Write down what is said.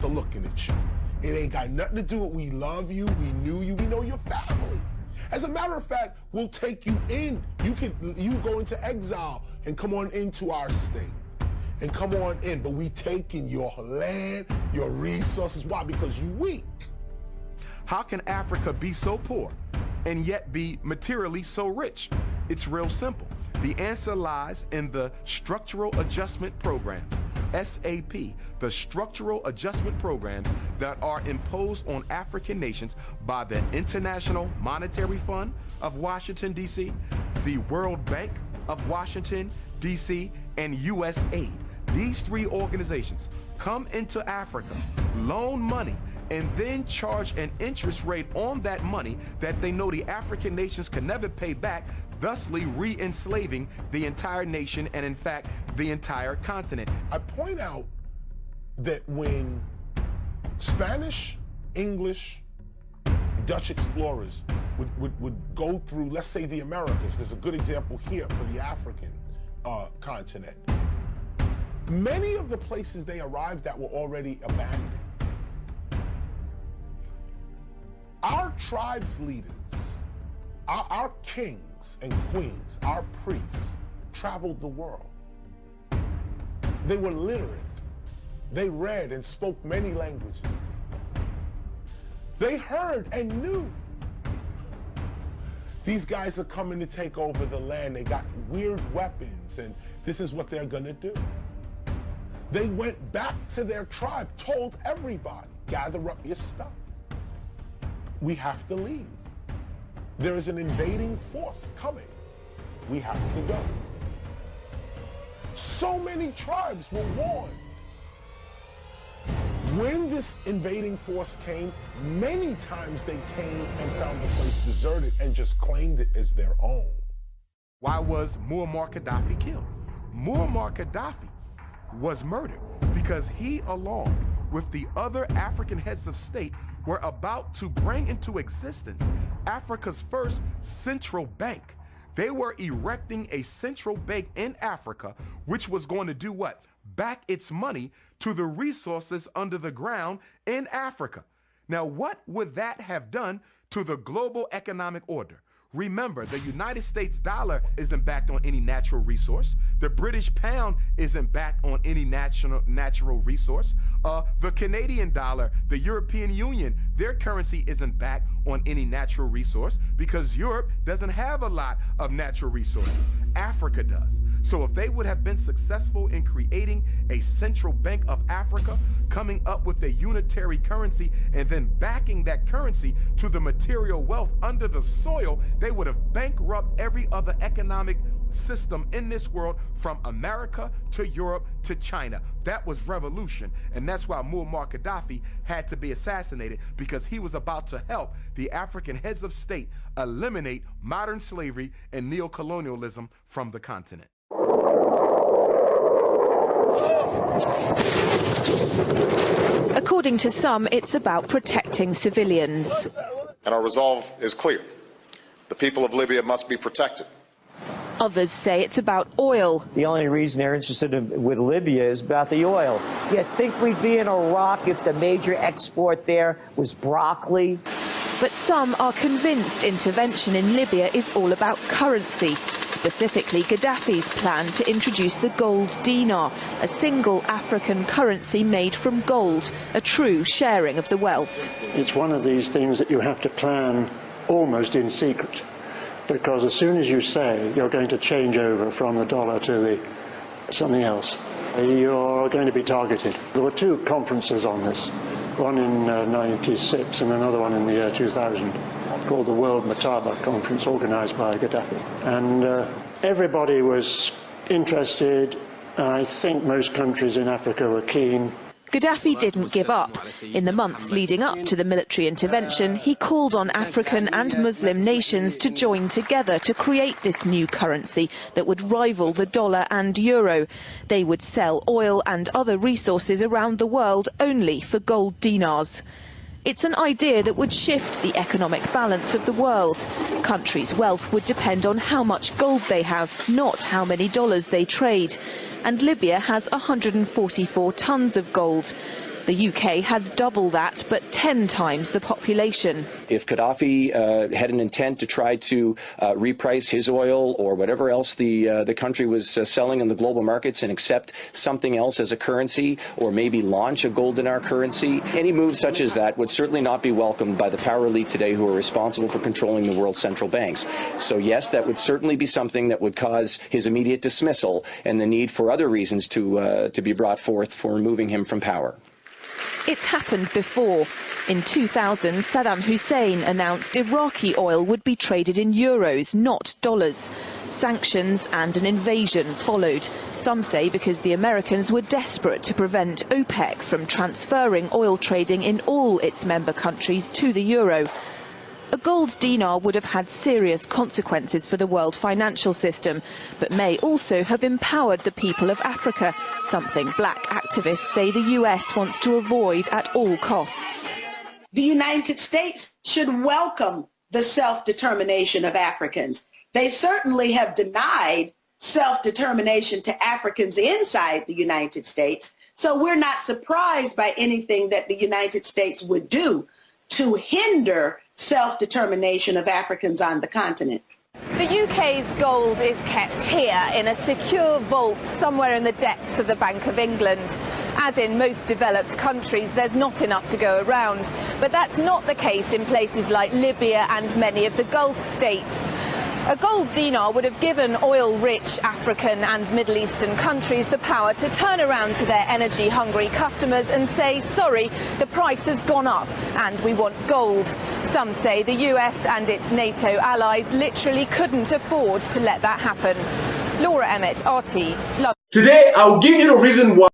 are looking at you. It ain't got nothing to do with we love you, we knew you, we know your family. As a matter of fact, we'll take you in. You go into exile and come on into our state. And come on in, but we taking your land, your resources. Why? Because you weak. How can Africa be so poor and yet be materially so rich? It's real simple. The answer lies in the structural adjustment programs, SAP, the structural adjustment programs that are imposed on African nations by the International Monetary Fund of Washington, D.C., the World Bank of Washington, D.C., and USAID. These three organizations come into Africa, loan money, and then charge an interest rate on that money that they know the African nations can never pay back, thusly re-enslaving the entire nation and, in fact, the entire continent. I point out that when Spanish, English, Dutch explorers would go through, let's say, the Americas, there's a good example here for the African continent. Many of the places they arrived at were already abandoned. Our tribes leaders, our kings and queens, our priests, traveled the world. They were literate. They read and spoke many languages. They heard and knew. These guys are coming to take over the land. They got weird weapons, and this is what they're gonna do. They went back to their tribe, told everybody, gather up your stuff. We have to leave. There is an invading force coming. We have to go. So many tribes were warned. When this invading force came, many times they came and found the place deserted and just claimed it as their own. Why was Muammar Gaddafi killed? Muammar Gaddafi was murdered because he, along with the other African heads of state, were about to bring into existence Africa's first central bank. They were erecting a central bank in Africa, which was going to do what? Back its money to the resources under the ground in Africa. Now, what would that have done to the global economic order? Remember, the United States dollar isn't backed on any natural resource. The British pound isn't backed on any natural resource. The Canadian dollar, the European Union, their currency isn't backed on any natural resource because Europe doesn't have a lot of natural resources. Africa does. So if they would have been successful in creating a central bank of Africa, coming up with a unitary currency, and then backing that currency to the material wealth under the soil, they would have bankrupted every other economic system in this world, from America to Europe to China. That was revolution, and that's why Muammar Gaddafi had to be assassinated, because he was about to help the African heads of state eliminate modern slavery and neocolonialism from the continent. According to some, it's about protecting civilians. And our resolve is clear. The people of Libya must be protected. Others say it's about oil. The only reason they're interested with Libya is about the oil. You think we'd be in Iraq if the major export there was broccoli? But some are convinced intervention in Libya is all about currency, specifically Gaddafi's plan to introduce the gold dinar, a single African currency made from gold, a true sharing of the wealth. It's one of these things that you have to plan almost in secret, because as soon as you say you're going to change over from the dollar to something else, you're going to be targeted. There were two conferences on this, one in '96 and another one in the year 2000, called the World Mataba Conference, organized by Gaddafi. And everybody was interested. I think most countries in Africa were keen. Gaddafi didn't give up. In the months leading up to the military intervention, he called on African and Muslim nations to join together to create this new currency that would rival the dollar and euro. They would sell oil and other resources around the world only for gold dinars. It's an idea that would shift the economic balance of the world. Countries' wealth would depend on how much gold they have, not how many dollars they trade. And Libya has 144 tons of gold. The UK has double that, but 10 times the population. If Gaddafi had an intent to try to reprice his oil or whatever else the country was selling in the global markets and accept something else as a currency, or maybe launch a gold dinar currency, any move such as that would certainly not be welcomed by the power elite today who are responsible for controlling the world's central banks. So yes, that would certainly be something that would cause his immediate dismissal and the need for other reasons to be brought forth for removing him from power. It's happened before. In 2000, Saddam Hussein announced Iraqi oil would be traded in euros, not dollars. Sanctions and an invasion followed. Some say because the Americans were desperate to prevent OPEC from transferring oil trading in all its member countries to the euro. A gold dinar would have had serious consequences for the world financial system, but may also have empowered the people of Africa, something black activists say the US wants to avoid at all costs. The United States should welcome the self-determination of Africans. They certainly have denied self-determination to Africans inside the United States, so we're not surprised by anything that the United States would do to hinder self-determination of Africans on the continent. The UK's gold is kept here in a secure vault somewhere in the depths of the Bank of England. As in most developed countries, there's not enough to go around. But that's not the case in places like Libya and many of the Gulf states. A gold dinar would have given oil-rich African and Middle Eastern countries the power to turn around to their energy-hungry customers and say, sorry, the price has gone up and we want gold. Some say the US and its NATO allies literally couldn't afford to let that happen. Laura Emmett, RT, London. Today, I'll give you the reason why